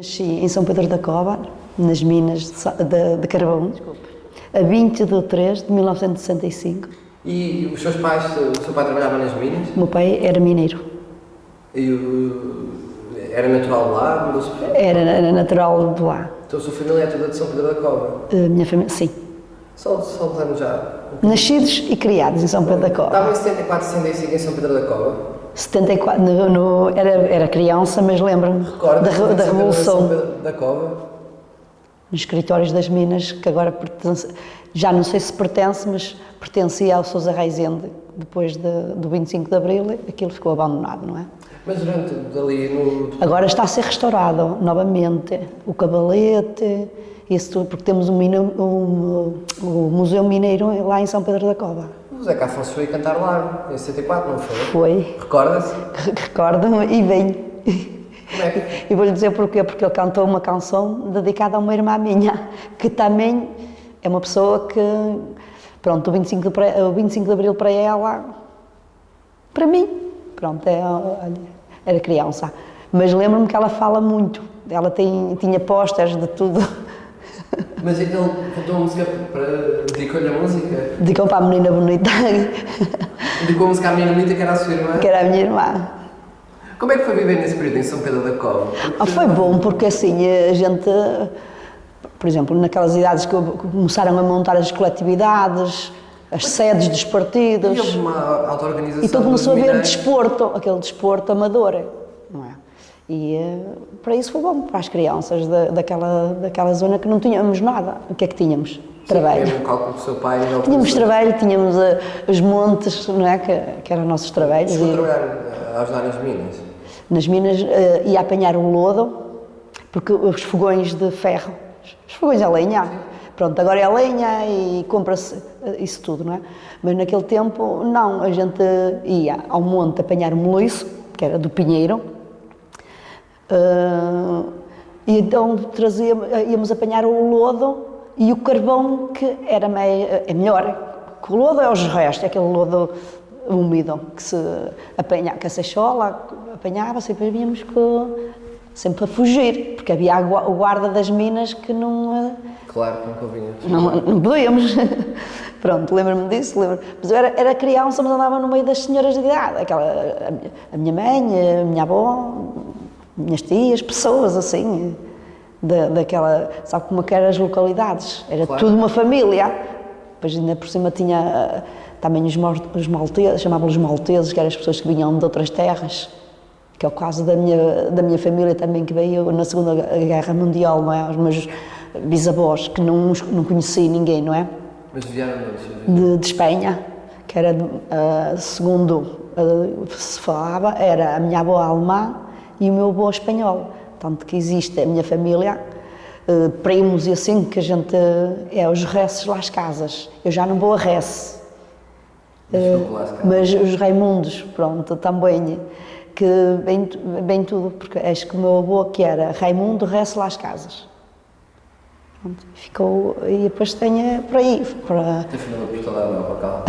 Nasci em São Pedro da Cova, nas minas de carvão, a 20 de 3 de 1965. E os seus pais, o seu pai trabalhava nas minas? O meu pai era mineiro. Era natural de lá? Mudou-se para... Era natural de lá. Então a sua família é toda de São Pedro da Cova? A minha família, sim. Só dizemos já. Nascidos e criados em São Pedro da Cova. Estava em 74, 65 em São Pedro da Cova? 74, era criança, mas lembro-me da Revolução. São Pedro da Cova? Nos escritórios das minas, que agora pertence, já não sei se pertence, mas pertencia ao Sousa Reisende. Depois do 25 de Abril, aquilo ficou abandonado, não é? Mas durante ali Agora está a ser restaurado novamente o cabalete, isso tudo, porque temos o Museu Mineiro lá em São Pedro da Cova. O Zeca Afonso foi cantar lá, em 74, não foi? Foi. Recorda-se? Recordo-me e bem. Como é que... E vou-lhe dizer porquê, porque ele cantou uma canção dedicada a uma irmã minha, que também é uma pessoa que, pronto, o 25 de Abril para ela, para mim, pronto, era criança. Mas lembro-me que ela fala muito, ela tinha pósteres de tudo. Mas ele cantou a música dedicou-lhe a música? Dedicou para a menina bonita. Dedicou a música à menina bonita que era a sua irmã? Que era a minha irmã. Como é que foi viver nesse período em São Pedro da Cova? Foi bom, porque assim, a gente, por exemplo, naquelas idades que começaram a montar as coletividades, as sedes dos partidos. E houve uma auto-organização. E tudo começou a haver desporto, aquele desporto amador, não é? E para isso foi bom, para as crianças daquela zona que não tínhamos nada. O que é que tínhamos? Trabalho. Sim, um cálculo do seu pai. Tínhamos trabalho, tínhamos os montes, não é? Que eram nossos trabalhos. Chegou a trabalhar, a ajudar nas minas? Nas minas ia apanhar o lodo, porque os fogões de ferro, os fogões a lenha, pronto, agora é a lenha e compra-se isso tudo, não é? Mas naquele tempo, não, a gente ia ao monte apanhar o meliço, que era do pinheiro, e então íamos apanhar o lodo e o carvão, que era melhor, que o lodo é os restos, é aquele lodo úmido que se apanha, que a sachola apanhava-se e depois víamos sempre a fugir, porque havia o guarda das minas que não... Claro, nunca vinha. Não podíamos. Pronto, lembro-me disso, mas eu era criança, mas andava no meio das senhoras de idade, a minha mãe, a minha avó, minhas tias, pessoas assim, daquela, sabe como é que eram as localidades, era claro. Tudo uma família, depois ainda por cima tinha também os malteses, chamavam-los malteses, que eram as pessoas que vinham de outras terras, que é o caso da minha família também, que veio na Segunda Guerra Mundial, não é? Os meus bisavós, que não conheci ninguém, não é? Mas vieram de Espanha, que era, segundo se falava, era a minha avó alemã e o meu avô espanhol. Tanto que existe a minha família, primos e assim, que a gente é os reces lá às casas. Eu já não vou a rece. Mas os Raimundos, pronto, também, que bem tudo, porque acho que o meu avô, que era Raimundo, rece lá às casas. Pronto, ficou, e depois tenho por aí. Tem família por toda a Europa, cá?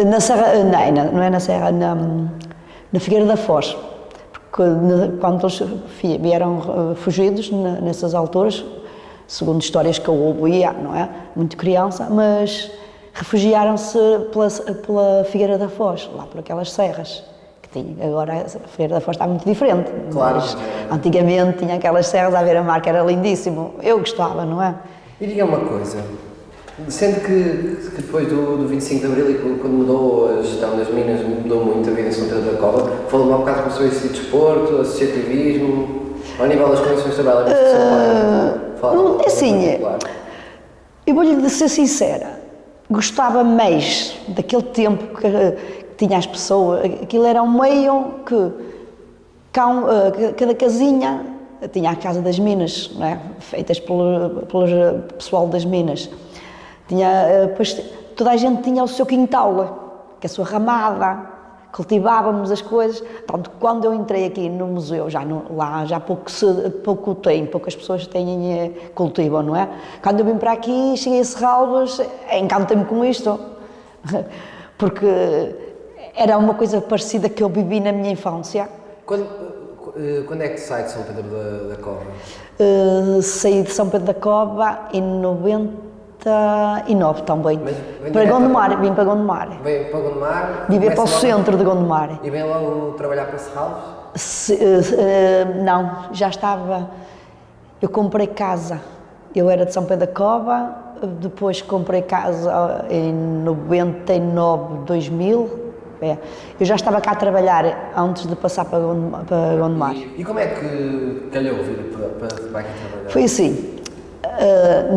Na Serra, não é na Serra, na Figueira da Foz, porque quando eles vieram fugidos nessas alturas, segundo histórias que eu ouvia, não é? Muito criança, mas refugiaram-se pela Figueira da Foz, lá por aquelas serras que tinha. Agora a Figueira da Foz está muito diferente. Claro. Mas antigamente tinha aquelas serras à beira-mar, que era lindíssimo. Eu gostava, não é? E diga uma coisa, sendo que depois do 25 de Abril e quando mudou a gestão das minas, mudou muito a vida em São Pedro da Cova, falou-me há bocado começou a existir desporto, associativismo, ao nível das condições de trabalho, assim, eu vou-lhe ser sincera, gostava mais daquele tempo que tinha as pessoas, aquilo era um meio que cada casinha tinha a casa das minas, não é? Feitas pelo pessoal das minas. Depois, toda a gente tinha o seu quintal, que é a sua ramada, cultivávamos as coisas. Portanto, quando eu entrei aqui no museu, lá já pouco tem, poucas pessoas cultivam, não é? Quando eu vim para aqui, cheguei a Serralves, encantei-me com isto, porque era uma coisa parecida que eu vivi na minha infância. Quando é que sai de São Pedro da Cova? Saí de São Pedro da Cova em 99 também. Mas vem Para direto Gondomar, vim para Gondomar. Vem para Gondomar? Viver para o começa logo- centro de Gondomar. E vem logo trabalhar para Serralves? Não, já estava. Eu comprei casa. Eu era de São Pedro da Cova, depois comprei casa em 99, 2000. Eu já estava cá a trabalhar antes de passar para Gondomar. E como é que calhou vir para aqui trabalhar? Foi assim,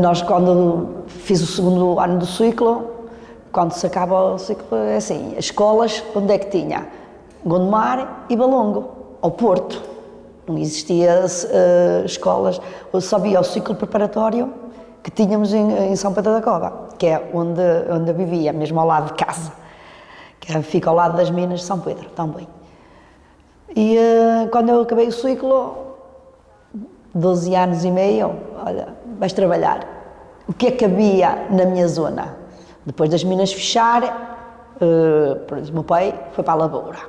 nós quando fiz o segundo ano do ciclo, quando se acaba o ciclo, é assim, as escolas, onde é que tinha? Gondomar e Valongo, ao Porto. Não existia escolas, só havia o ciclo preparatório que tínhamos em São Pedro da Cova, que é onde eu vivia, mesmo ao lado de casa, que fica ao lado das minas de São Pedro, também. E quando eu acabei o ciclo, 12 anos e meio, olha, vais trabalhar. O que é que havia na minha zona? Depois das minas fecharem, por exemplo, o meu pai foi para a lavoura,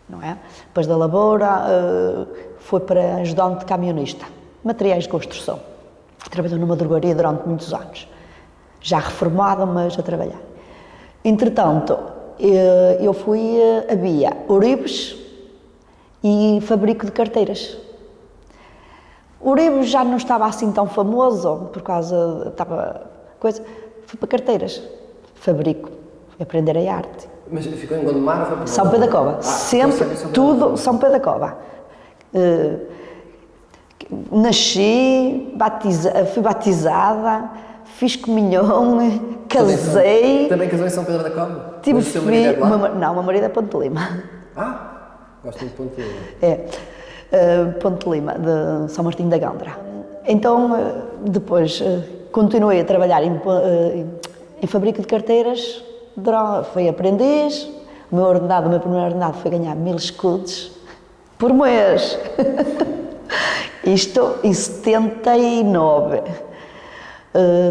não é? Depois da lavoura, foi para ajudante de camionista, materiais de construção. Trabalhou numa drogaria durante muitos anos. Já reformado, mas a trabalhar. Entretanto, eu fui, havia Ourives e fabrico de carteiras. Ourives já não estava assim tão famoso, por causa, fui para carteiras, fabrico, fui aprender a arte. Mas ficou em Gondomar ou foi para São Pedro da Cova, sempre, tudo São Pedro da Cova. Nasci, fui batizada, fiz comunhão, casei. Também casou em São Pedro da Cova? Tive Mas o seu marido é de filho. lá? Não, o meu marido é Ponte de Lima. Gosto muito de Ponte Lima. Ponte de Lima, de São Martinho da Gandra. Então, depois, continuei a trabalhar em fabrico de carteiras, fui aprendiz. O meu primeiro ordenado foi ganhar 1000 escudos por mês. Isto em 79.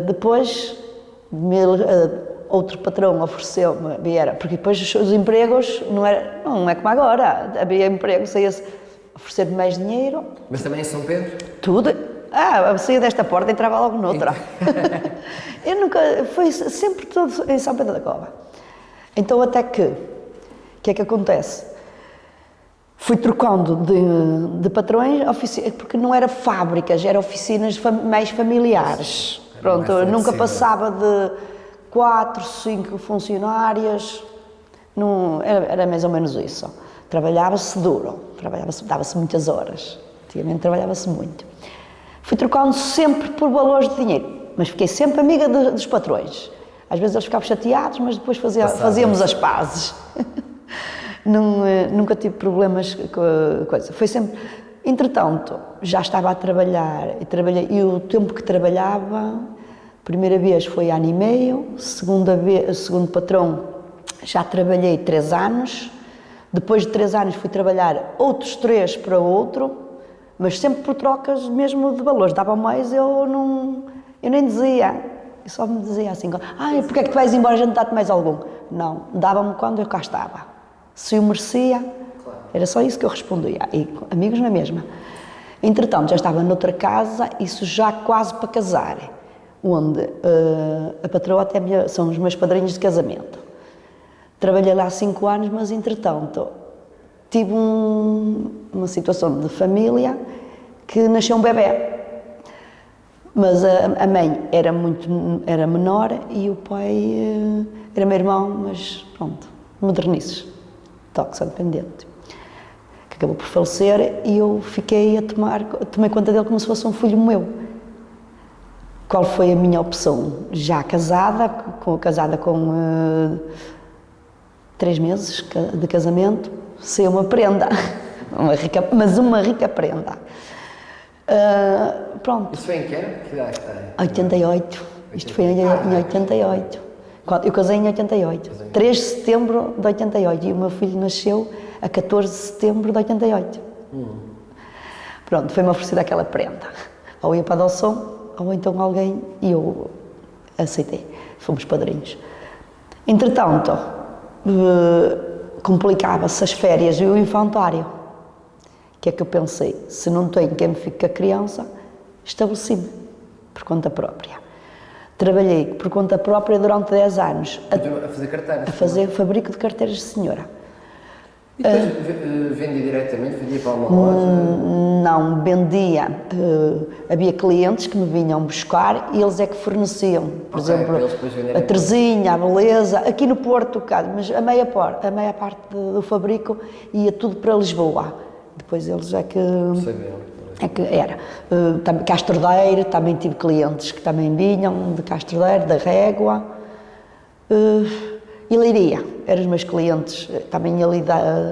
Depois, outro patrão ofereceu-me, porque depois os empregos não é como agora, havia emprego, saía-se oferecer-me mais dinheiro. Mas também em São Pedro? Tudo. Eu saía desta porta e entrava logo noutra. Eu nunca, foi sempre tudo em São Pedro da Cova. Então até que, o que é que acontece? Fui trocando de patrões, porque não era fábricas, eram oficinas mais familiares. Pronto, eu nunca passava de 4, 5 funcionários, era mais ou menos isso. Trabalhava-se duro, dava-se muitas horas, antigamente trabalhava-se muito. Fui trocando sempre por valores de dinheiro, mas fiquei sempre amiga dos patrões. Às vezes eles ficavam chateados, mas depois fazíamos as pazes. Nunca tive problemas com a coisa. Foi sempre. Entretanto, já estava a trabalhar e o tempo que trabalhava, a primeira vez foi ano e meio, segundo patrão já trabalhei 3 anos, depois de 3 anos fui trabalhar outros 3 para outro, mas sempre por trocas mesmo de valores. Dava mais, eu nem dizia, eu só me dizia assim, porque é que tu vais embora, a gente dá-te mais algum? Não, dava-me quando eu cá estava. Se eu merecia, era só isso que eu respondia, e amigos na mesma. Entretanto, já estava noutra casa, isso já quase para casar, onde a patroa até são os meus padrinhos de casamento. Trabalhei lá 5 anos, mas entretanto, tive uma situação de família que nasceu um bebê. Mas a mãe era menor e o pai era meu irmão, mas pronto, modernices, toxicodependente, que acabou por falecer e eu fiquei tomei conta dele como se fosse um filho meu. Qual foi a minha opção? Já casada com 3 meses de casamento, saiu uma prenda, mas uma rica prenda. Pronto. Isso foi em que ano? Que idade tem? 88. Isto foi em 88. Eu casei em 88. 3 de setembro de 88. E o meu filho nasceu a 14 de setembro de 88. Pronto, foi-me oferecida aquela prenda. Ou ia para Adoção, ou então alguém, e eu aceitei. Fomos padrinhos. Entretanto, complicava-se as férias e o infantário, que é que eu pensei? Se não tenho quem me fique com a criança, estabeleci-me por conta própria. Trabalhei por conta própria durante 10 anos. A fazer carteiras? A fazer fabrico de carteiras de senhora. E depois vendia diretamente? Vendia para uma loja? Não, vendia. Havia clientes que me vinham buscar e eles é que forneciam. Por exemplo, a Terezinha, a Beleza, aqui no Porto, mas a meia parte do fabrico ia tudo para Lisboa. Depois eles é que... É que era. Castordeiro, também tive clientes que também vinham de Castordeiro, da Régua. E Leiria, eram os meus clientes, também ali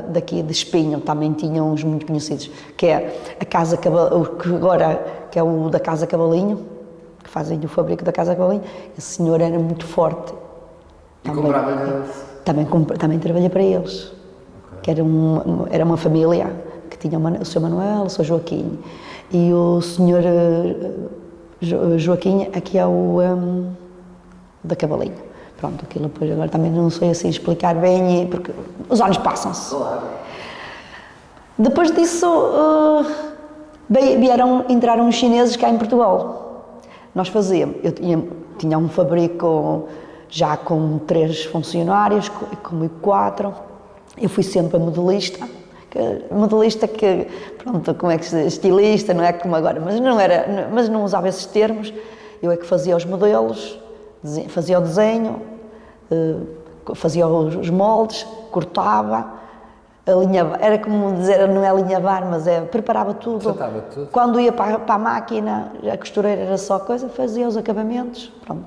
daqui de Espinho, também tinham uns muito conhecidos, que é a Casa que é o da Casa Cavalinho, que fazem o fabrico da Casa Cavalinho. Esse senhor era muito forte. E comprava-lhe? Também trabalhei para eles, que era uma família que tinha o Sr. Manuel, o Sr. Joaquim, e o Sr. Joaquim, aqui é o da Cavalinho. Pronto, aquilo depois agora também não sei assim explicar bem, porque os anos passam-se. Claro. Depois disso, entraram os chineses cá em Portugal. Nós fazíamos, eu tinha um fabrico já com 3 funcionários, comigo 4. Eu fui sempre a modelista, que, pronto, como é que se diz, estilista, não é como agora, mas não usava esses termos. Eu é que fazia os modelos, fazia o desenho, fazia os moldes, cortava, alinhava, era como dizer, não é alinhavar, mas preparava tudo. Tudo. Quando ia para a máquina, a costureira era só coisa, fazia os acabamentos, pronto,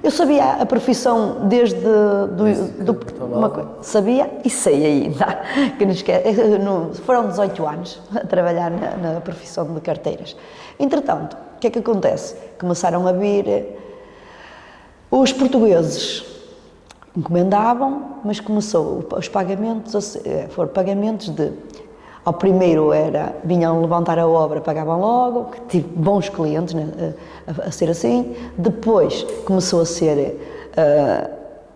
eu sabia a profissão desde uma coisa, sabia e sei ainda, que não esquece, foram 18 anos a trabalhar na profissão de carteiras. Entretanto, o que é que acontece? Começaram a vir os portugueses, encomendavam, mas começou os pagamentos, foram pagamentos ao primeiro vinham levantar a obra, pagavam logo, que tive bons clientes, né, a ser assim. Depois começou a ser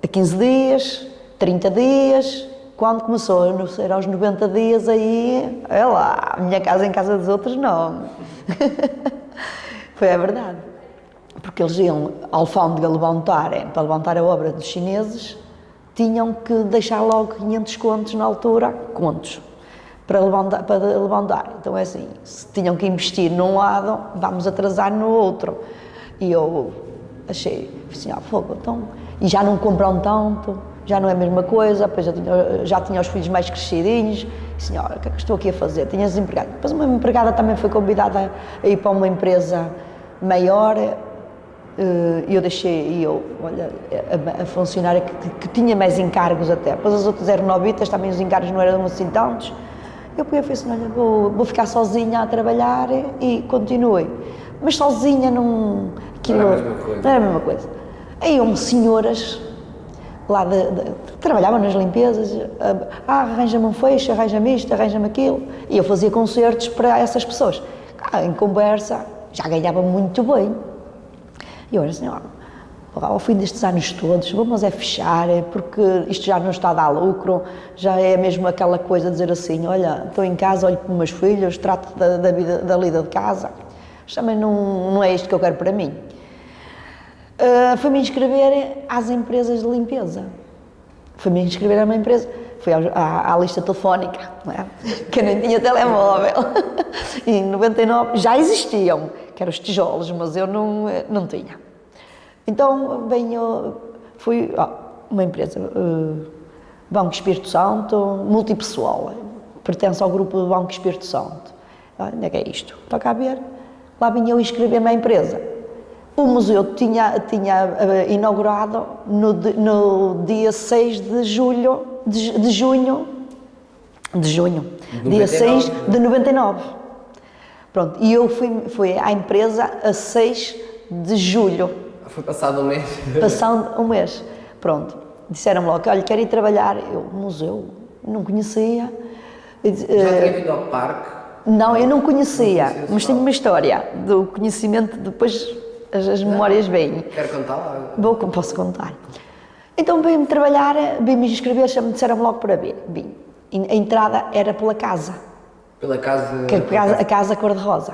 a 15 dias, 30 dias, quando começou a ser aos 90 dias, aí, é lá, a minha casa em casa dos outros não. Foi a verdade. Porque eles iam à alfândega para levantar a obra dos chineses, tinham que deixar logo 500 contos na altura, para levantar. Então é assim, se tinham que investir num lado, vamos atrasar no outro. E eu achei, assim, fogo, então, e já não compram tanto, já não é a mesma coisa, depois já tinha os filhos mais crescidinhos, e assim, olha, o que é que estou aqui a fazer? Tinha desempregado. Depois uma empregada também foi convidada a ir para uma empresa maior, e eu deixei, olha, a funcionária que tinha mais encargos até, depois as outras eram novitas, também os encargos não eram assim tantos. Eu peguei e falei assim, olha, vou ficar sozinha a trabalhar e continuei. Mas sozinha não era a mesma coisa. Aí senhoras lá trabalhavam nas limpezas, arranja-me um feixe, arranja-me isto, arranja-me aquilo, e eu fazia concertos para essas pessoas. Em conversa, já ganhava muito bem. E eu era assim, ao fim destes anos todos, vamos fechar, porque isto já não está a dar lucro, já é mesmo aquela coisa de dizer assim, olha, estou em casa, olho para os meus filhos, trato da vida, da lida de casa, mas também não é isto que eu quero para mim. Fui-me inscrever às empresas de limpeza. Fui-me inscrever a uma empresa, fui à lista telefónica, não é? Que eu nem tinha telemóvel. E em 99 já existiam, que eram os tijolos, mas eu não tinha. Então fui uma empresa, Banco Espírito Santo, multipessoal, pertence ao grupo do Banco Espírito Santo. Onde é que é isto? Toca a ver. Lá vinha eu inscrever-me à empresa. O museu tinha inaugurado no dia 6 de junho, dia 6 de 99. Pronto, e eu fui à empresa a 6 de julho. Foi passado um mês. Passado um mês. Pronto, disseram-me logo, olha, quero ir trabalhar. Eu, museu, não conhecia. Já tinha vindo ao parque? Não, eu não conhecia, mas tenho uma história do conhecimento, depois as memórias vêm. Quero contar? Posso contar. Então vim-me trabalhar, vim-me inscrever, disseram-me logo para vir. Vim. A entrada era pela casa. Pela casa... A casa cor-de-rosa.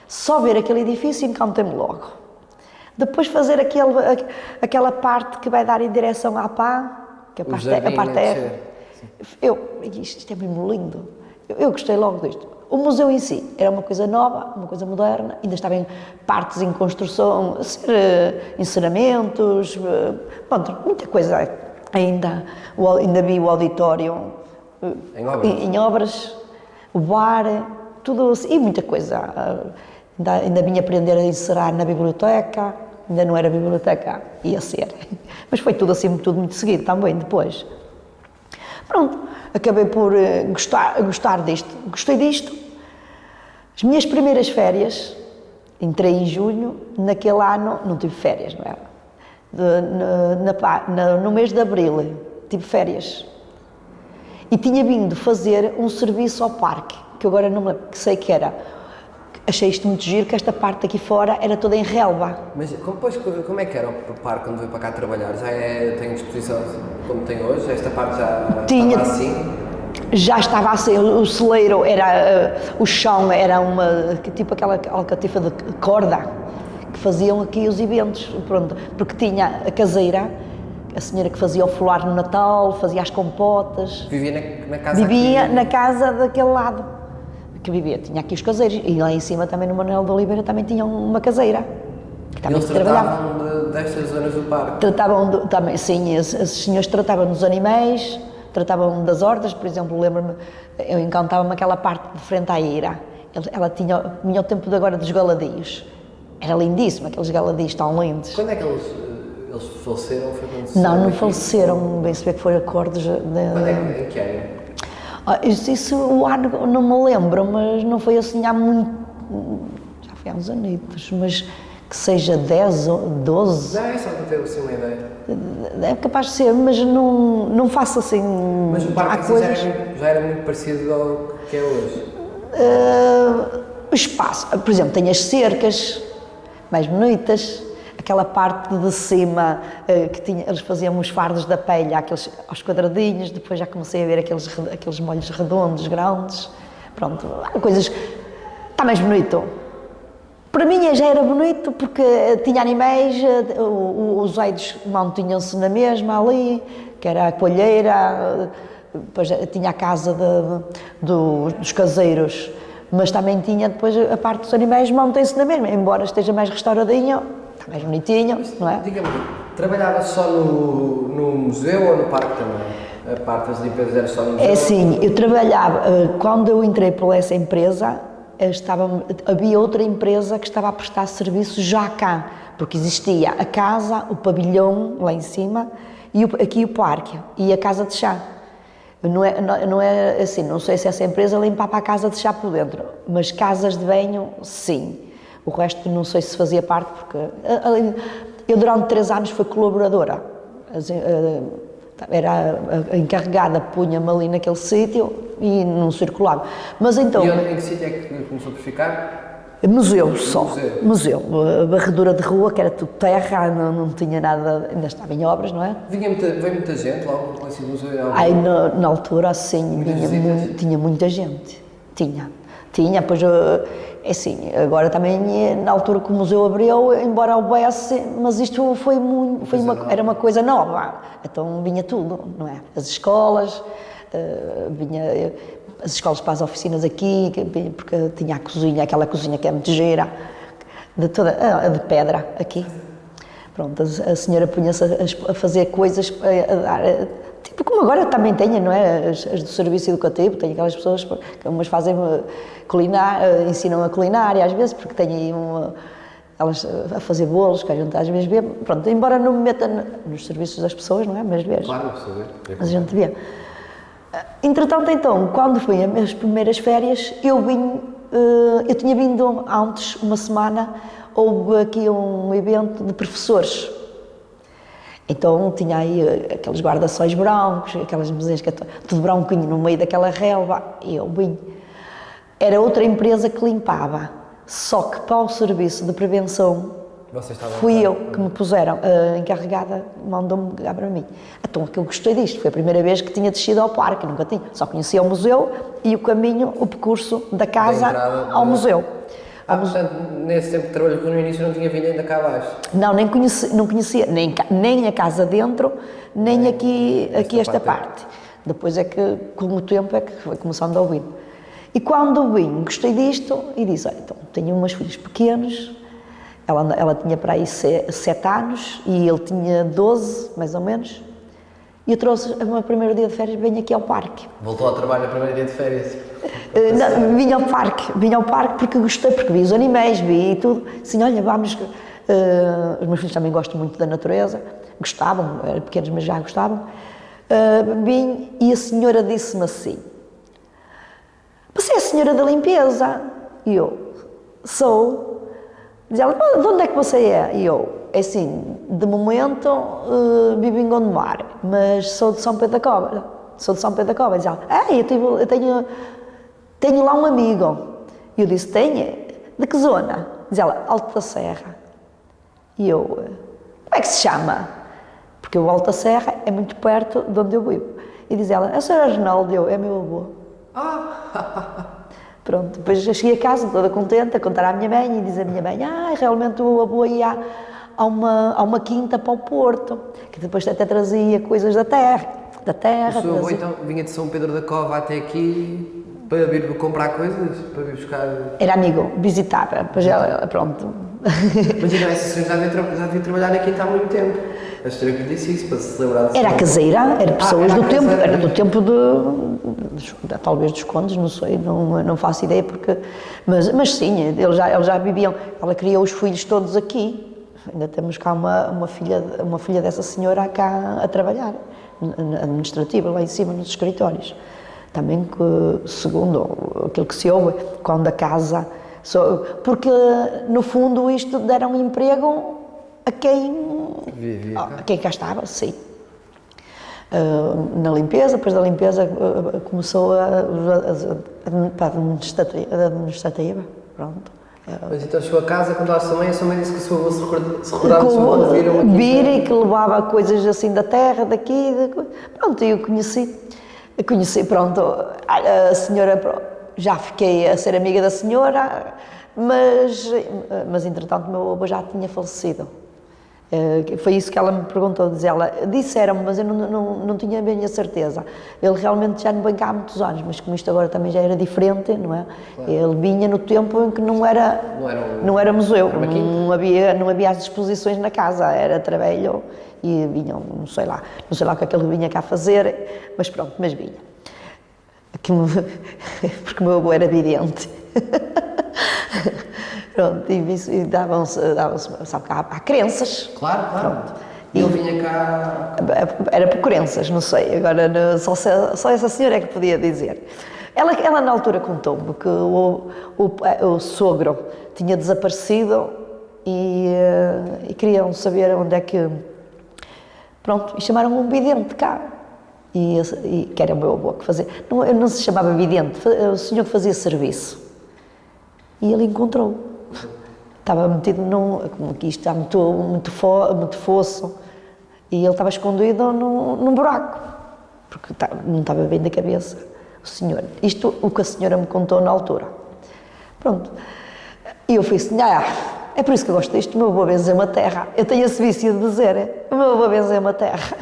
Só ver aquele edifício encanta-me logo. Depois fazer aquela parte que vai dar em direção à Pá, que a parte é... Isto é mesmo lindo. Eu gostei logo disto. O museu em si era uma coisa nova, uma coisa moderna, ainda estava em partes em construção, encerramentos, pronto, muita coisa ainda. Ainda vi o auditório em obras, o bar, tudo assim, e muita coisa. Ainda vim aprender a encerar na biblioteca, ainda não era biblioteca, ia ser. Mas foi tudo assim, tudo muito seguido também depois. Pronto, acabei por gostar disto. Gostei disto. As minhas primeiras férias, entrei em junho, naquele ano não tive férias, não era? No mês de abril tive férias. E tinha vindo fazer um serviço ao parque, que agora não me lembro, que sei que era. Achei isto muito giro, que esta parte aqui fora era toda em relva. Mas como é que era o parque quando veio para cá trabalhar? Tem disposição como tem hoje? Esta parte já estava assim? Já estava assim, o celeiro era, o chão era tipo aquela alcatifa de corda, que faziam aqui os eventos, pronto, porque tinha a caseira, a senhora que fazia o folar no Natal, fazia as compotas. Vivia na casa Vivia aqui? Na casa daquele lado. Tinha aqui os caseiros, e lá em cima também no Manuel de Oliveira também tinham uma caseira. Que também eles tratavam destas zonas do parque? Tratavam, também, sim, esses senhores tratavam dos animais, tratavam das hortas, por exemplo, lembro-me, eu encantava-me aquela parte de frente à Eira. Ela tinha o tempo de agora dos galadios. Era lindíssimo, aqueles galadios tão lindos. Quando é que eles faleceram? Foi quando não faleceram, bem se vê que foi acordos... Quando é que em que ano? Isso o ano não me lembro, mas não foi assim há muito... Já foi há uns anitos, mas que seja 10 ou 12... Não, é só para ter assim uma ideia. É capaz de ser, mas não faço assim... Mas o parque coisas... já era muito parecido ao que é hoje? O espaço, por exemplo, tem as cercas mais bonitas, aquela parte de cima que eles faziam os fardos da pelha, aos quadradinhos, depois já comecei a ver aqueles molhos redondos, grandes, pronto, coisas, está mais bonito. Para mim já era bonito porque tinha animais, os eidos mantinham-se na mesma ali, que era a coalheira, depois tinha a casa dos caseiros, mas também tinha depois a parte dos animais mantém-se na mesma, embora esteja mais restauradinho, está mais bonitinho, não é? Diga-me, trabalhava só no museu ou no parque também? A parte das limpezas era só no museu? É assim, eu trabalhava, quando eu entrei por essa empresa, havia outra empresa que estava a prestar serviço já cá, porque existia a casa, o pavilhão lá em cima, e aqui o parque, e a casa de chá. Não é assim, não sei se essa empresa limpava a casa de chá por dentro, mas casas de banho, sim. O resto não sei se fazia parte, porque eu durante 3 anos fui colaboradora, era a encarregada, punha-me ali naquele sítio e não circulava. Mas então... E em que sítio é que começou por ficar? Museu só, museu. A varredura de rua, que era tudo terra, não tinha nada, ainda estava em obras, não é? Veio muita gente logo com esse museu? Na altura, sim, tinha muita gente, tinha, pois, é assim, agora também, na altura que o museu abriu, embora houvesse, mas isto era uma coisa nova, então vinha tudo, não é? As escolas, as escolas para as oficinas aqui, porque tinha a cozinha, aquela cozinha que é muito gira, de pedra aqui. Pronto, a senhora punha-se a fazer coisas, a dar, tipo como agora também tenho, não é? As do serviço educativo, tem aquelas pessoas que umas fazem ensinam a culinária às vezes, porque têm aí elas a fazer bolos, que a gente às vezes vê, pronto, embora não me meta nos serviços das pessoas, não é? Mas vejo. Claro, mas a gente vê. Entretanto, então, quando foi as minhas primeiras férias, eu tinha vindo antes, uma semana, houve aqui um evento de professores. Então tinha aí aqueles guarda-sóis brancos, aquelas mesinhas, tudo branquinho no meio daquela relva, e eu vim. Era outra empresa que limpava, só que para o serviço de prevenção Vocês estavam fui cá. eu que me puseram, a encarregada mandou-me ligar para mim. Então, que eu gostei disto, foi a primeira vez que tinha descido ao parque, nunca tinha, só conhecia o museu e o caminho, o percurso da casa ao museu. Portanto, nesse tempo de trabalho, no início não tinha vindo ainda cá abaixo? Não, não conhecia nem a casa dentro, nem aqui esta parte. Depois é que, com o tempo, é que foi começando a ouvir. E quando vim, gostei disto e disse, então, tenho umas filhas pequenas, ela tinha para aí 7 anos e ele tinha 12, mais ou menos, e eu trouxe o meu primeiro dia de férias, venho aqui ao parque. Voltou ao trabalho no primeiro dia de férias? Não, vim ao parque porque gostei, porque vi os animais, vi tudo, assim, olha, vamos, os meus filhos também gostam muito da natureza, gostavam, eram pequenos, mas já gostavam, vim e a senhora disse-me assim, você é a senhora da limpeza? E eu, sou. Diz ela, de onde é que você é? E eu, é assim, de momento vivo em Gondomar, mas sou de São Pedro da Cova. Sou de São Pedro da Cova. Diz ela, eu tenho lá um amigo. E eu disse, tem? De que zona? Diz ela, Alto da Serra. E eu, como é que se chama? Porque o Alto da Serra é muito perto de onde eu vivo. E diz ela, a senhora Arnaldo, eu, é meu avô. Pronto, depois eu cheguei a casa toda contente a contar à minha mãe e dizer à minha mãe, realmente o avô ia a uma quinta para o Porto, que depois até trazia coisas da terra. O seu avô então vinha de São Pedro da Cova até aqui para vir comprar coisas, para vir buscar... Era amigo, visitava, depois ela, pronto. Mas então essa senhora já devia trabalhar na quinta há muito tempo. A senhora que disse isso, para se lembrar de... Era a caseira, era pessoas do tempo, caseira. era do tempo talvez dos condes, não sei, não faço ideia, porque, mas sim, eles já viviam, ela criou os filhos todos aqui, ainda temos cá uma filha dessa senhora cá a trabalhar, administrativa, lá em cima nos escritórios. Também que, segundo aquilo que se ouve, quando a casa... Porque, no fundo, isto deram emprego a quem cá estava, sim. Na limpeza, depois da limpeza começou a administrativa, pronto. Mas então chegou a casa, quando a sua mãe disse que a sua avó se recordava do seu avô vir e que levava coisas assim da terra, daqui, pronto, eu conheci, pronto, a senhora, já fiquei a ser amiga da senhora, mas entretanto o meu avô já tinha falecido. Foi isso que ela me perguntou, disseram-me, mas eu não tinha bem a certeza. Ele realmente já não vem cá há muitos anos, mas como isto agora também já era diferente, não é? Claro. Ele vinha no tempo em que não era museu, não havia as exposições na casa, era trabalho e vinham, não sei lá o que é que ele vinha cá fazer, mas pronto, mas vinha. Porque o meu avô era vidente. Pronto, e davam-se, sabe que há crenças. Claro. Pronto. E ele vinha cá... Era por crenças, não sei, agora só essa senhora é que podia dizer. Ela na altura contou-me que o sogro tinha desaparecido e queriam saber onde é que... Pronto, e chamaram um vidente cá. E que era o meu avô que fazia... Não se chamava vidente, o senhor que fazia serviço. E ele encontrou. Estava metido como aqui está muito fosso, e ele estava escondido num buraco, porque não estava bem da cabeça, o senhor. Isto o que a senhora me contou na altura. Pronto. E eu fui assim, é por isso que eu gosto disto, o meu avô benze-me a terra. Eu tenho esse vício de dizer, o meu avô benze-me a terra.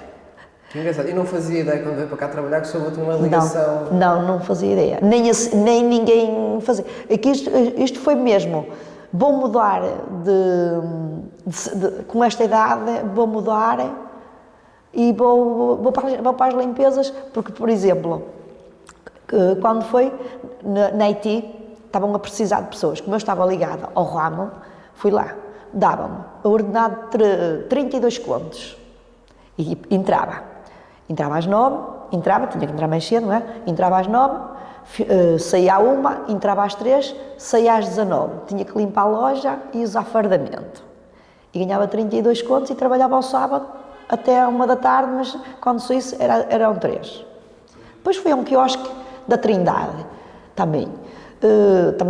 Que engraçado. E não fazia ideia quando veio para cá trabalhar que o seu avô tinha uma ligação? Não fazia ideia. Nem ninguém fazia. É que isto foi mesmo. Vou mudar com esta idade, vou mudar e vou para as limpezas, porque, por exemplo, quando foi na Haiti, estavam a precisar de pessoas. Como eu estava ligada ao ramo, fui lá, davam-me ordenado 32 contos e entrava às 9, tinha que entrar mais cedo, não é? Entrava às 9, saía à 1, entrava às 3, saía às 19. Tinha que limpar a loja e usar fardamento. E ganhava 32 contos e trabalhava ao sábado até à 1 da tarde, mas quando saísse eram 3. Depois fui a um quiosque da Trindade, também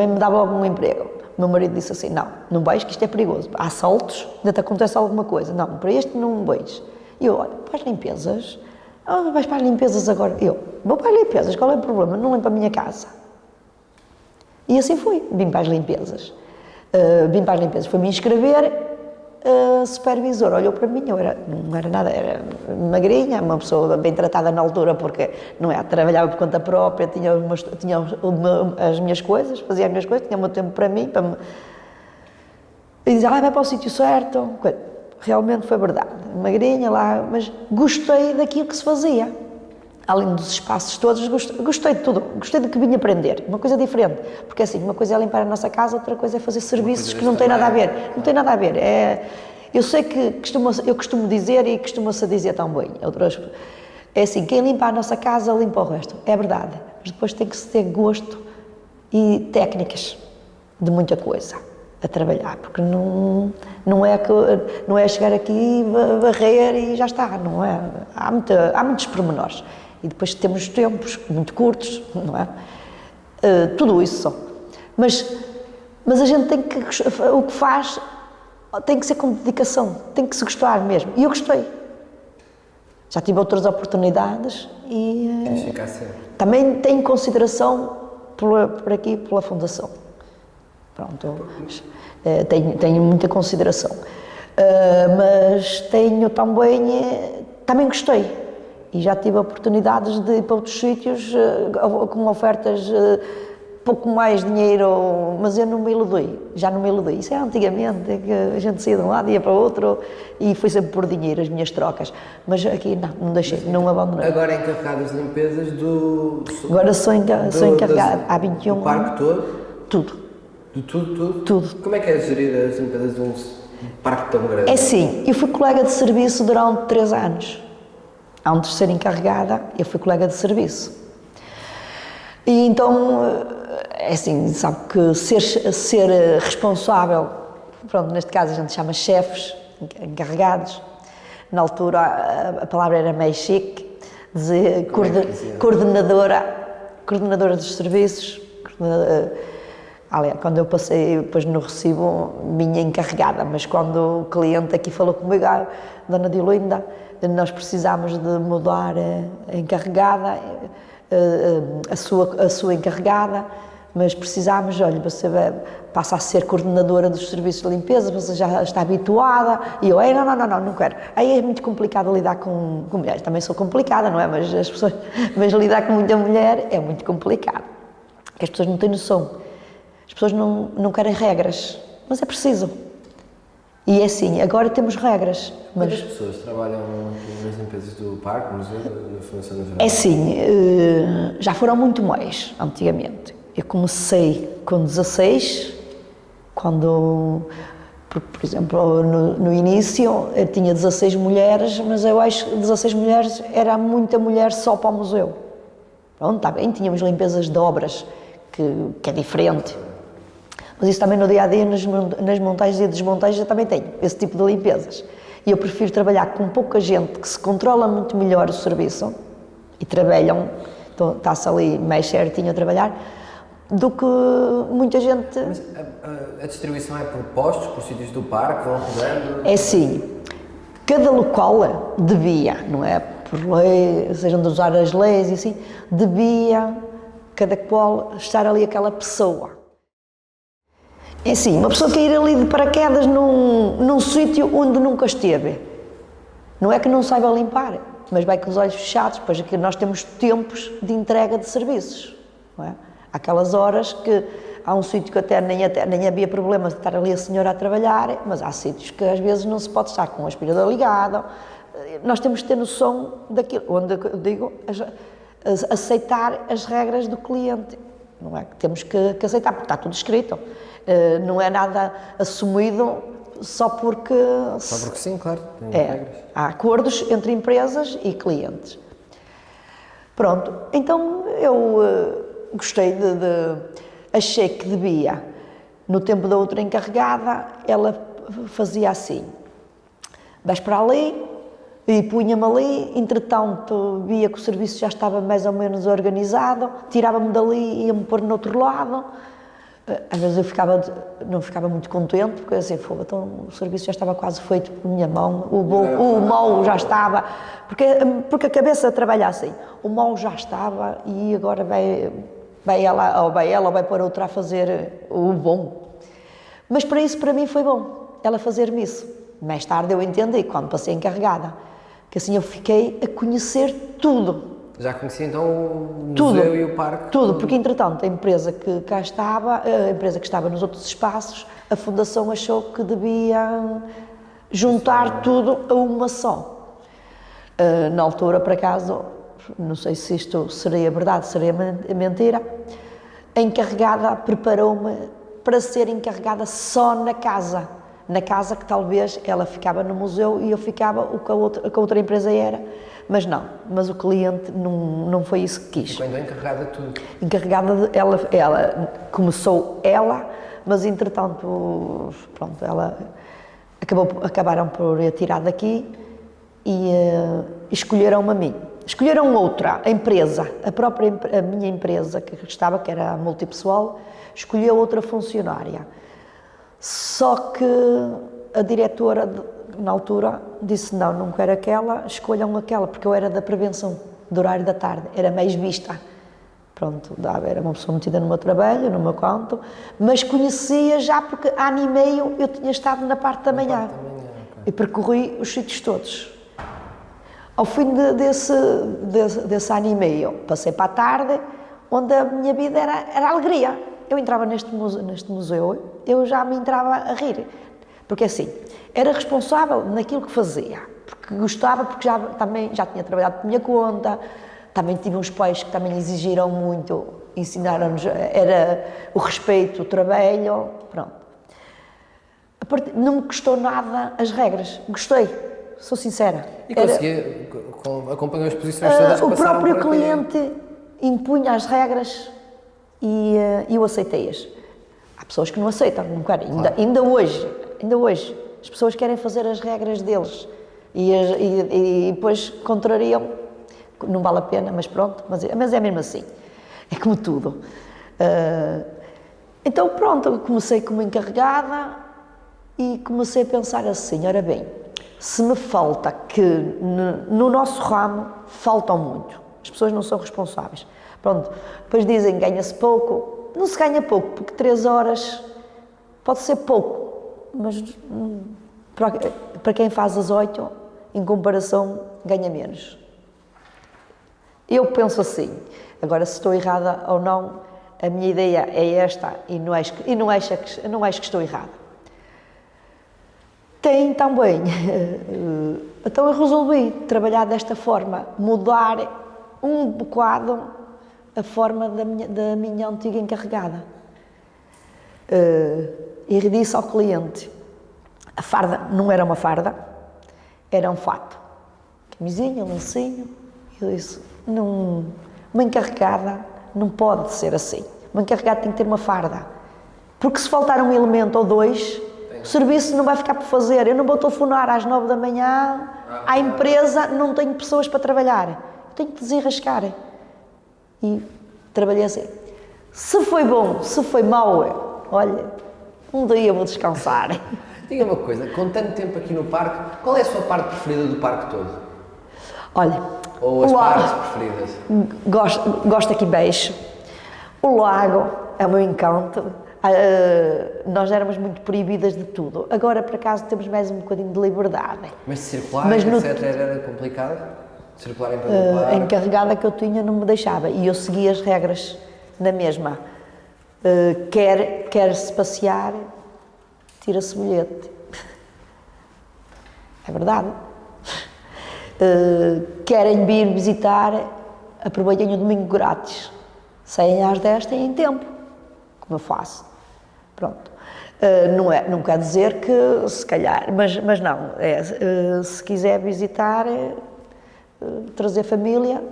me dava algum emprego. O meu marido disse assim, não vais que isto é perigoso, há assaltos, ainda te acontece alguma coisa, não, para este não vais. E eu, olha, para as limpezas, vais para as limpezas agora. Eu, vou para as limpezas, qual é o problema? Não limpo a minha casa. E assim fui, vim para as limpezas. Fui-me inscrever, a supervisora olhou para mim, não era nada, era magrinha, uma pessoa bem tratada na altura, porque não é, trabalhava por conta própria, tinha as minhas coisas, fazia as minhas coisas, tinha o meu tempo para mim, e dizia, vai para o sítio certo. Realmente foi verdade, magrinha lá, mas gostei daquilo que se fazia. Além dos espaços todos, gostei de tudo, gostei do que vim aprender, uma coisa diferente, porque assim, uma coisa é limpar a nossa casa, outra coisa é fazer serviços que não têm nada a ver, não tem nada a ver, eu sei que eu costumo dizer e costuma-se dizer tão bem, é assim, quem limpa a nossa casa, limpa o resto, é verdade, mas depois tem que se ter gosto e técnicas de muita coisa a trabalhar, porque não é chegar aqui, varrer e já está, não é, há muitos pormenores. E depois temos tempos muito curtos, não é? Tudo isso só. Mas a gente tem que, o que faz tem que ser com dedicação, tem que se gostar mesmo. E eu gostei. Já tive outras oportunidades e também tenho consideração por aqui, pela Fundação. Pronto, tenho muita consideração. Mas tenho também gostei. E já tive oportunidades de ir para outros sítios com ofertas pouco mais dinheiro, mas eu não me iludi, já não me iludi. Isso era antigamente, que a gente saía de um lado e ia para o outro e foi sempre por dinheiro as minhas trocas. Mas aqui não deixei, não abandonei. Agora é encarregada das limpezas do... Agora sou encarregada há 21 anos. Do parque todo? Tudo. De tudo? Tudo. Como é que é gerir as limpezas de um parque tão grande? É sim, eu fui colega de serviço durante 3 anos. Antes de ser encarregada, eu fui colega de serviço. E então, é assim, sabe que ser responsável, pronto, neste caso a gente chama chefes, encarregados, na altura a palavra era meio chique, dizer coordenadora dos serviços, aliás, quando eu passei depois no recibo, minha encarregada, mas quando o cliente aqui falou comigo, Dona Diolinda, nós precisámos de mudar a encarregada, a sua encarregada, mas precisámos, olha, você passa a ser coordenadora dos serviços de limpeza, você já está habituada, e eu, não quero. Aí é muito complicado lidar com mulheres, também sou complicada, não é? Mas lidar com muita mulher é muito complicado, porque as pessoas não têm noção, as pessoas não querem regras, mas é preciso. E é assim, agora temos regras. Mas quantas pessoas trabalham nas limpezas do parque, no museu, na Fundação Nacional? É assim, já foram muito mais, antigamente. Eu comecei com 16, quando, por exemplo, no início eu tinha 16 mulheres, mas eu acho que 16 mulheres era muita mulher só para o museu. Pronto, está bem, tínhamos limpezas de obras, que é diferente. Mas isso também no dia-a-dia, nas montagens e desmontagens, eu também tenho esse tipo de limpezas. E eu prefiro trabalhar com pouca gente que se controla muito melhor o serviço e trabalham, então está-se ali mais certinho a trabalhar, do que muita gente... Mas a distribuição é por postos, por sítios do parque, vão rodando? É assim, cada local devia, não é? Por lei, sejam de usar as leis e assim, devia cada qual estar ali aquela pessoa. É assim, uma pessoa quer ir ali de paraquedas num sítio onde nunca esteve. Não é que não saiba limpar, mas vai com os olhos fechados, pois aqui nós temos tempos de entrega de serviços. Não é? Há aquelas horas que há um sítio que até nem havia problema de estar ali a senhora a trabalhar, mas há sítios que às vezes não se pode estar com o aspirador ligado. Nós temos que ter noção daquilo, onde eu digo, aceitar as regras do cliente. Não é que temos que aceitar, porque está tudo escrito. Não é nada assumido só porque... Só porque sim, claro, tem regras. Há acordos entre empresas e clientes. Pronto, então eu gostei achei que devia, no tempo da outra encarregada, ela fazia assim, vais para ali e punha-me ali, entretanto via que o serviço já estava mais ou menos organizado, tirava-me dali e ia-me pôr no outro lado, às vezes não ficava muito contente, porque assim, então o serviço já estava quase feito por minha mão, o mol já estava, porque a cabeça trabalha assim, o mol já estava e agora vai ela ou vai pôr outra a fazer o bom. Mas para isso, para mim, foi bom, ela fazer-me isso. Mais tarde eu entendi, quando passei encarregada, que assim eu fiquei a conhecer tudo. Já conhecia então o museu e o parque? Tudo, porque entretanto a empresa que cá estava, a empresa que estava nos outros espaços, a Fundação achou que devia juntar tudo a uma só. Na altura, por acaso, não sei se isto seria verdade, seria mentira, a encarregada preparou-me para ser encarregada só na casa que talvez ela ficava no museu e eu ficava o que a outra empresa era, mas não, mas o cliente não foi isso que quis. Ficou então encarregada de tudo? Encarregada, ela começou mas entretanto, pronto, acabaram por a tirar daqui e escolheram-me a mim. Escolheram outra, a empresa, a minha empresa que estava, que era a Multipessoal, escolheu outra funcionária. Só que a diretora, na altura, disse não quero aquela, escolham aquela, porque eu era da prevenção, do horário da tarde, era mais vista. Pronto, era uma pessoa metida no meu trabalho, no meu canto, mas conhecia já porque há ano e meio eu tinha estado na parte da manhã. Okay. E percorri os sítios todos. Ao fim desse ano e meio, passei para a tarde, onde a minha vida era alegria. Eu entrava neste museu, eu já me entrava a rir, porque assim, era responsável naquilo que fazia, porque gostava, porque também já tinha trabalhado por minha conta, também tive uns pais que também exigiram muito, ensinaram-nos, era o respeito, o trabalho, pronto. Não me custou nada as regras, gostei, sou sincera. E conseguia, acompanhou as posições todas que o passaram próprio cliente impunha as regras e eu aceitei-as. Há pessoas que não aceitam, não querem. Claro. Ainda hoje, as pessoas querem fazer as regras deles e depois contrariam. Não vale a pena, mas pronto, mas é mesmo assim. É como tudo. Então pronto, comecei como encarregada e comecei a pensar assim, ora bem, se me falta que no nosso ramo faltam muito, as pessoas não são responsáveis. Pronto, depois dizem ganha-se pouco, não se ganha pouco, porque 3 horas pode ser pouco, mas para quem faz as 8, em comparação, ganha menos. Eu penso assim, agora se estou errada ou não, a minha ideia é esta e não acho que estou errada. Tem também, então eu resolvi trabalhar desta forma, mudar um bocado a forma da minha antiga encarregada. E disse ao cliente, a farda não era uma farda, era um fato. Camisinha, lencinho, eu disse, uma encarregada não pode ser assim. Uma encarregada tem que ter uma farda. Porque se faltar um elemento ou dois, o serviço não vai ficar por fazer. Eu não vou telefonar às 9 da manhã à empresa, não tenho pessoas para trabalhar. Eu tenho que desenrascar. E trabalhei assim. Se foi bom, se foi mau, olha, um dia vou descansar. Diga uma coisa, com tanto tempo aqui no parque, qual é a sua parte preferida do parque todo? Olha, ou as partes preferidas? Gosto aqui baixo. O lago é o meu encanto. Nós éramos muito proibidas de tudo. Agora, por acaso, temos mais um bocadinho de liberdade. Mas circular, etc., era complicado? Circular em todo o parque? A encarregada que eu tinha não me deixava. E eu seguia as regras na mesma. Quer-se passear, tira-se bilhete. É verdade. Querem vir visitar, aproveitem o domingo grátis. Saem às 10, têm tempo, como eu faço. Pronto. Não quer dizer que, se calhar, mas não, se quiser visitar, trazer família,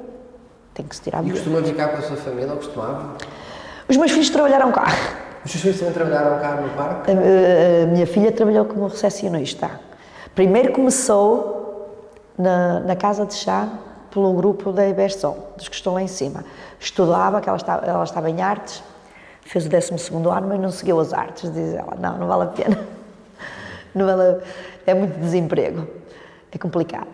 tem que se tirar bilhete. E costuma ficar com a sua família, ou costumava? Os meus filhos trabalharam cá. Os seus filhos também trabalharam cá no parque? A minha filha trabalhou como recepcionista. Primeiro começou na casa de chá pelo grupo da Iberson, dos que estão lá em cima. Estudava, que ela estava em artes, fez o 12º ano, mas não seguiu as artes, diz ela, não vale a pena, não vale, é muito desemprego, é complicado.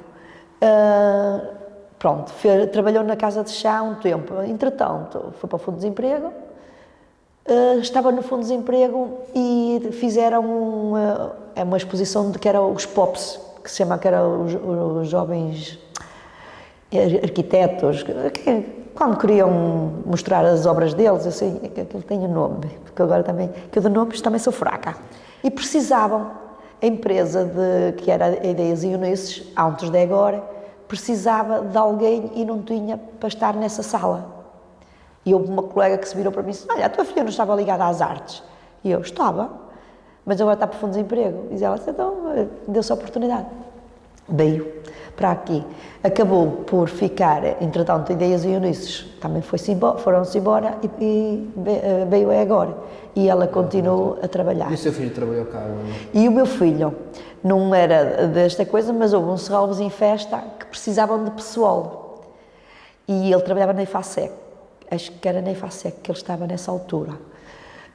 Pronto, trabalhou na casa de chá um tempo, entretanto foi para o Fundo de Desemprego, estava no Fundo de Desemprego e fizeram uma exposição que era os POPs, que se chama, que era os jovens arquitetos, quando queriam mostrar as obras deles, assim, aquilo tem o nome, porque agora também, que eu de nomes também sou fraca, e precisavam, a empresa que era a Ideias e Unisses, antes de agora, precisava de alguém e não tinha para estar nessa sala. E houve uma colega que se virou para mim e disse, olha, a tua filha não estava ligada às artes? E eu, estava, mas agora está por Fundo de Desemprego. E ela disse, então, deu-se a oportunidade. Veio para aqui. Acabou por ficar, entretanto, Ideias e Unisses também foram-se embora e veio agora. E ela continuou a trabalhar. E o seu filho trabalhou cá? E o meu filho, não era desta coisa, mas houve uns serralvos em festa que precisavam de pessoal. E ele trabalhava na IFASEC. Acho que era na IFASEC que ele estava nessa altura.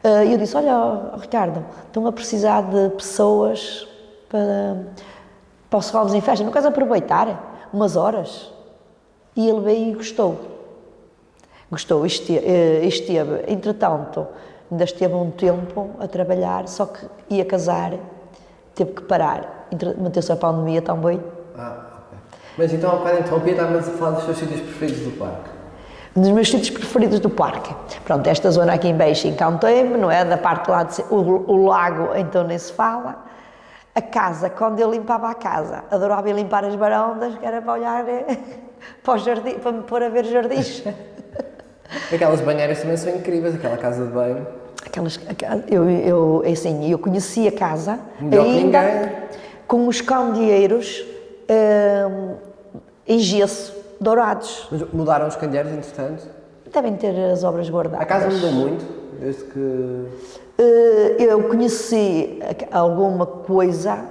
E eu disse, olha, Ricardo, estão a precisar de pessoas para os serralvos em festa, não queres aproveitar umas horas? E ele veio e gostou. Gostou, esteve, entretanto, ainda esteve um tempo a trabalhar, só que ia casar, teve que parar, meteu-se a pandemia também. Ok. Mas então, ao bocado interrompi, estávamos a falar dos seus sítios preferidos do parque. Dos meus sítios preferidos do parque. Pronto, esta zona aqui em Baixo encantei-me, não é? Da parte lá de o lago, então nem se fala. A casa, quando eu limpava a casa, adorava ir limpar as varandas, que era para olhar para o jardim, para me pôr a ver jardins. Aquelas banheiras também são incríveis, aquela casa de banho. Eu conheci a casa Melhor ainda que ninguém. Com os candeeiros em gesso, dourados. Mas mudaram os candeeiros, entretanto? Devem ter as obras guardadas. A casa mudou muito, desde que... Eu conheci alguma coisa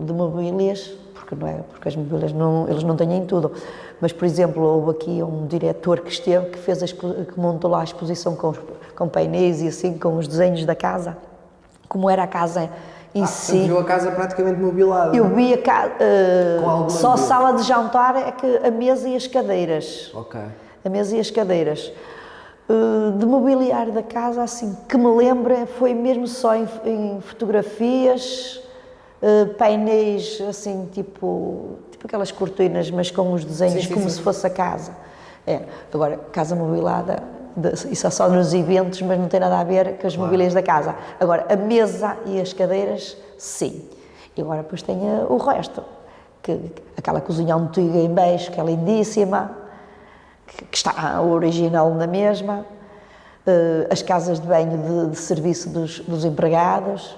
de mobílias, porque não é, porque as mobílias eles não têm tudo, mas por exemplo houve aqui um diretor que esteve, que montou lá a exposição com painéis e assim, com os desenhos da casa, como era a casa em si. Você viu a casa praticamente mobilada? Eu vi a casa, só a vez. sala de jantar é que a mesa e as cadeiras. Ok. A mesa e as cadeiras. De mobiliário da casa, assim, que me lembra, foi mesmo só em fotografias, painéis, assim, tipo aquelas cortinas, mas com os desenhos, sim, como sim. se fosse a casa. Agora, casa mobilada, isso é só nos eventos, mas não tem nada a ver com as mobílias da casa. Agora, a mesa e as cadeiras, sim. E agora depois tem o resto, aquela cozinha antiga em Baixo, que é lindíssima, que está o original na mesma, as casas de banho de serviço dos empregados,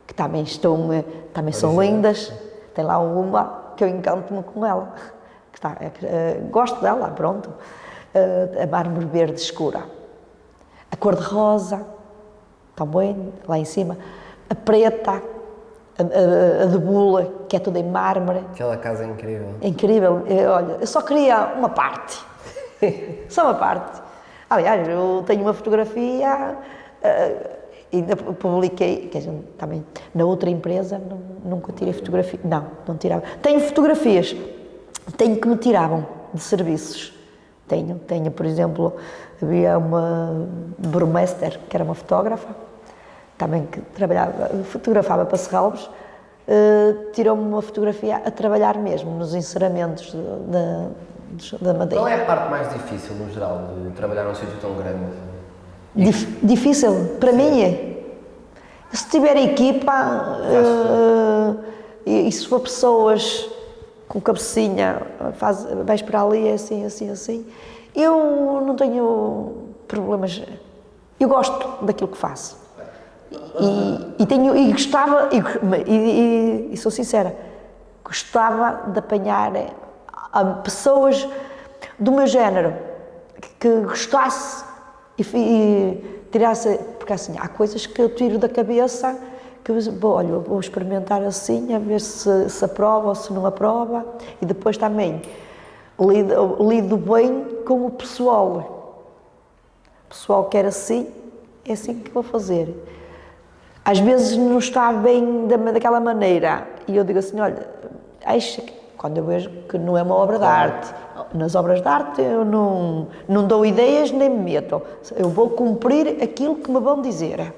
que também são lindas. Tem lá uma que eu encanto-me com ela, gosto dela, pronto. A mármore verde escura, a cor de rosa, também lá em cima, a preta, a de bula, que é toda em mármore. Aquela casa é incrível. É incrível. Olha, eu só queria uma parte. Só uma parte. Aliás, eu tenho uma fotografia, ainda publiquei, que a gente também, na outra empresa, nunca tirei fotografia. Não tirava. Tenho fotografias, tenho que me tiravam de serviços. Tenho, por exemplo, havia uma burmester, que era uma fotógrafa, também que fotografava para serralvos, tirou-me uma fotografia a trabalhar mesmo nos enceramentos da madeira. Qual é a parte mais difícil, no geral, de trabalhar num sítio tão grande? Difícil? Para mim é. Se tiver equipa, e se for pessoas com cabecinha, vais para ali, assim. Eu não tenho problemas. Eu gosto daquilo que faço. E gostava, e sou sincera, gostava de apanhar pessoas do meu género, que gostasse e tirasse, porque assim, há coisas que eu tiro da cabeça, que olha, vou experimentar assim, a ver se aprova ou se não aprova, e depois também lido bem com o pessoal. O pessoal quer assim, é assim que vou fazer. Às vezes não está bem daquela maneira, e eu digo assim, olha, quando eu vejo que não é uma obra de arte, nas obras de arte eu não dou ideias nem me meto, eu vou cumprir aquilo que me vão dizer,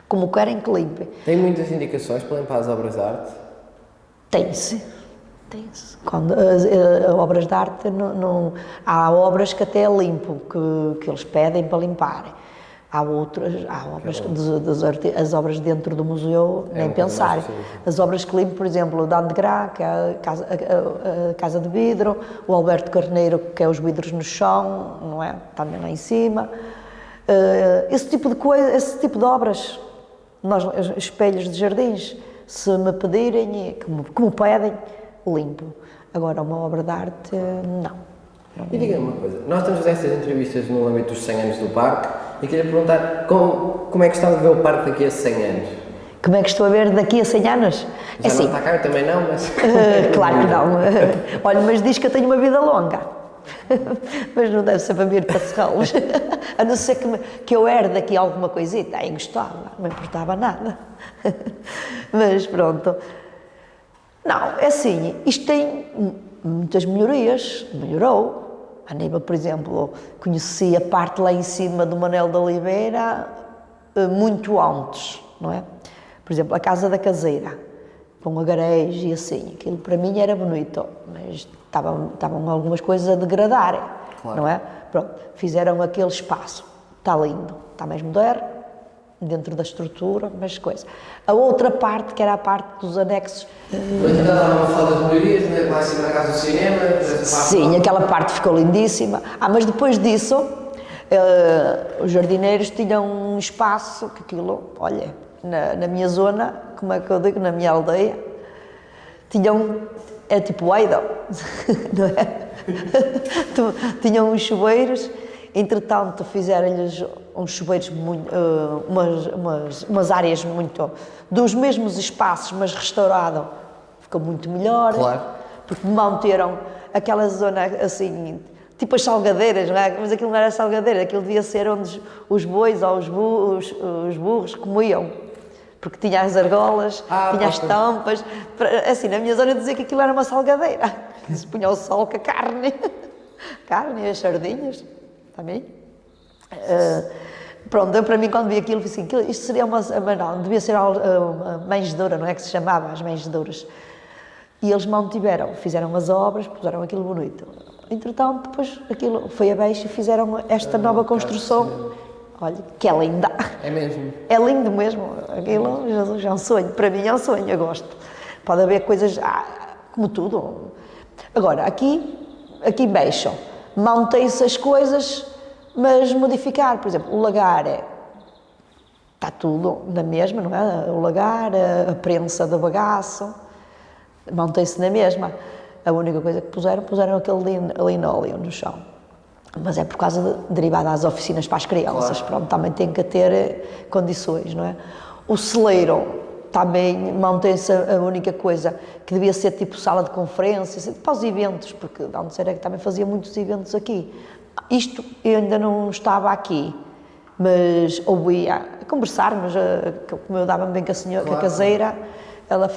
como querem que limpe. Tem muitas indicações para limpar as obras de arte? Tem-se. Quando as obras de arte, há obras que até limpo, que eles pedem para limpar. Há obras, as obras dentro do museu, nem pensar. As obras que limpo, por exemplo, o Dan de Gra, que é a Casa de Vidro, o Alberto Carneiro, que é os vidros no chão, não é? Também lá em cima. Esse tipo de coisa, esse tipo de obras, espelhos de jardins, se me pedirem, como pedem, limpo. Agora, uma obra de arte, não. E diga-me uma coisa, nós temos estas entrevistas no âmbito dos 100 anos do parque e queria perguntar como é que está a ver o parque daqui a 100 anos? Como é que estou a ver daqui a 100 anos? Já não está cá, eu também não, mas... Claro que não. Olha, mas diz que eu tenho uma vida longa. Mas não deve ser para vir para Serralves. A não ser que eu herde aqui alguma coisita. Aí gostava, não me importava nada. Mas pronto. Não, é assim, isto tem muitas melhorias, melhorou. A nível, por exemplo, conheci a parte lá em cima do Manel de Oliveira muito antes, não é? Por exemplo, a Casa da Caseira, com a garagem e assim, aquilo para mim era bonito, mas estavam algumas coisas a degradar, claro. Não é? Pronto, fizeram aquele espaço, está lindo, está mais moderno, dentro da estrutura, mas coisa. A outra parte, que era a parte dos anexos... Mas então estava a falar das melhorias, né? Lá em cima da Casa do Cinema... Sim, aquela parte ficou lindíssima. Mas depois disso, os jardineiros tinham um espaço, que aquilo, olha, na minha zona, como é que eu digo, na minha aldeia, tinham, é tipo Idol, não é? Tinham uns chuveiros, entretanto fizeram-lhes uns chuveiros, umas áreas muito, dos mesmos espaços, mas restaurado, ficou muito melhor, claro. Porque manteram aquela zona assim, tipo as salgadeiras, não é? Mas aquilo não era salgadeira, aquilo devia ser onde os bois ou os burros comiam, porque tinha as argolas, tinha as tampas, assim, na minha zona dizia que aquilo era uma salgadeira, se punha ao sol com a carne e as sardinhas, também. Pronto, eu para mim quando vi aquilo, disse assim, isto seria não, devia ser uma manjedoura, não é que se chamava, as manjedouras. E eles mantiveram, fizeram as obras, puseram aquilo bonito. Entretanto, depois aquilo foi abaixo e fizeram esta nova construção. Olha, que é linda. É mesmo? É lindo mesmo. Aquilo, Jesus, é um sonho. Para mim é um sonho, eu gosto. Pode haver coisas, como tudo. Agora, aqui embaixo, mantém-se as coisas, mas modificar. Por exemplo, o lagar está tudo na mesma, não é? O lagar, a prensa do bagaço, mantém-se na mesma. A única coisa que puseram aquele linóleo no chão. Mas é por causa derivada às oficinas para as crianças, claro. Pronto, também tem que ter condições, não é? O celeiro também mantém-se a única coisa, que devia ser tipo sala de conferências, para os eventos, porque antes era que também fazia muitos eventos aqui. Isto eu ainda não estava aqui, mas ouvia a conversar, mas como eu dava-me bem com a senhora, claro. Com a caseira, ela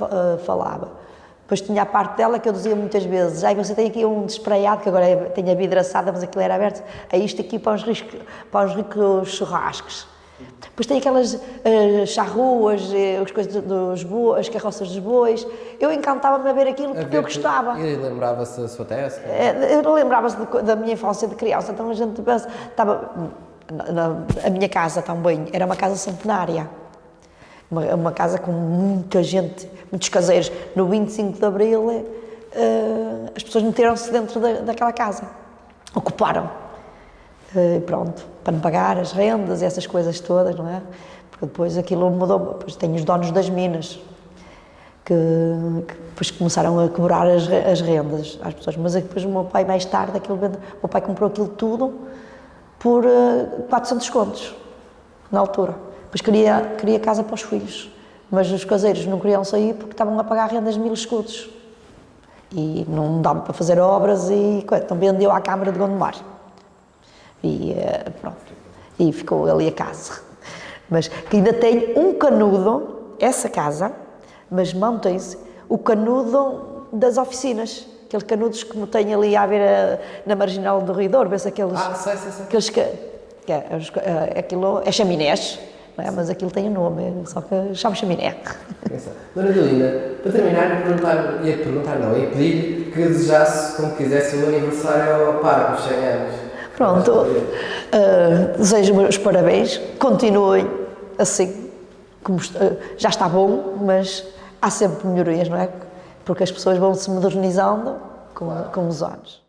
falava. Depois tinha a parte dela que eu dizia muitas vezes, você tem aqui um despraiado, que agora tem a vidraçada, mas aquilo era aberto, isto aqui para os ricos churrascos. Depois tem aquelas charruas, as coisas as carroças dos bois. Eu encantava-me a ver aquilo porque eu gostava. E lembrava-se da sua tese? Eu lembrava-se da minha infância de criança, então a gente estava... A minha casa também era uma casa centenária. Uma casa com muita gente, muitos caseiros. No 25 de Abril, as pessoas meteram-se dentro daquela casa, ocuparam. Pronto, para não pagar as rendas e essas coisas todas, não é? Porque depois aquilo mudou. Depois tem os donos das minas, que depois começaram a cobrar as rendas às pessoas. Mas depois o meu pai, mais tarde, o meu pai comprou aquilo tudo por 400 contos, na altura. Depois queria casa para os filhos, mas os caseiros não queriam sair porque estavam a pagar rendas de 1000 escudos. E não dava para fazer obras e então vendeu à Câmara de Gondomar. E pronto, e ficou ali a casa. Mas que ainda tem um canudo, essa casa, mas mantém-se o canudo das oficinas. Aqueles canudos como tem ali à beira, na marginal do Ridor, vê-se aqueles... Sei. Aqueles aquilo é chaminés, não é? Mas aquilo tem um nome, só que chama chaminé. Dona Adelinda, para terminar, ia pedir que desejasse, como quisesse, o aniversário ao par, os 100 anos. Pronto, desejo os parabéns, continuem assim, como já está bom, mas há sempre melhorias, não é? Porque as pessoas vão se modernizando com os anos.